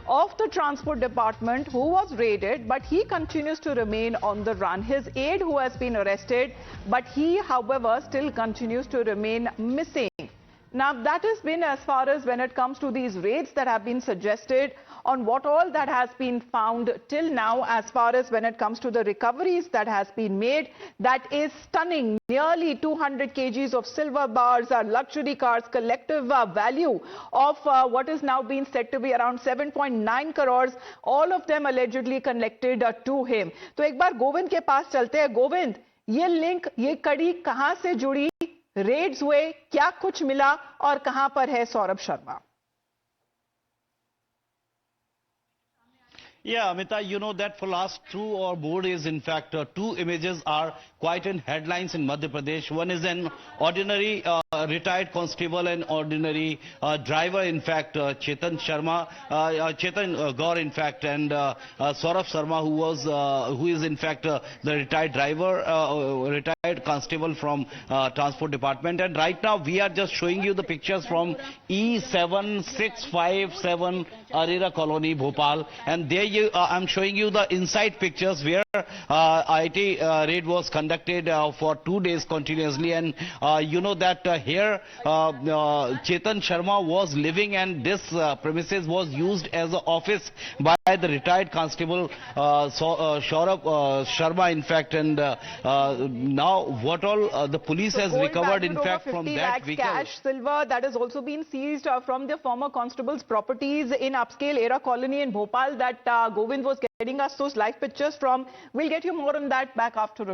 of the transport department who was raided, but he continues to remain on the run. His aide who has been arrested, but he, however, still continues to remain missing. Now, that has been as far as when it comes to these raids that have been suggested on what all that has been found till now, as far as when it comes to the recoveries that has been made. That is stunning. Nearly 200 kgs of silver bars, luxury cars, collective value of what is now being said to be around 7.9 crores, all of them allegedly connected to him. तो एक बार गोविंद के पास चलते हैं. गोविंद, ये link, ये कड़ी कहां से जुड़ी, रेड्स हुए, क्या कुछ मिला और कहां पर है Saurabh Sharma? Yeah, Amita, you know that for last 2 or more days, in fact, 2 images are quite in headlines in Madhya Pradesh. One is an ordinary retired constable and ordinary driver, in fact, Chetan Gaur, in fact, and Saurabh Sharma, who is in fact the retired driver, retired constable from Transport Department. And right now we are just showing you the pictures from E7657 Arera Colony, Bhopal, and there I'm showing you the inside pictures where IT raid was conducted for 2 days continuously, and you know that here Chetan Sharma was living, and this premises was used as an office by the retired constable Saurabh Sharma, in fact, and now what all the police has recovered, in fact, from that vehicle. Cash, silver, that has also been seized from the former constable's properties in upscale Era Colony in Bhopal that Govind was getting us those live pictures from. We'll get you more on that back after a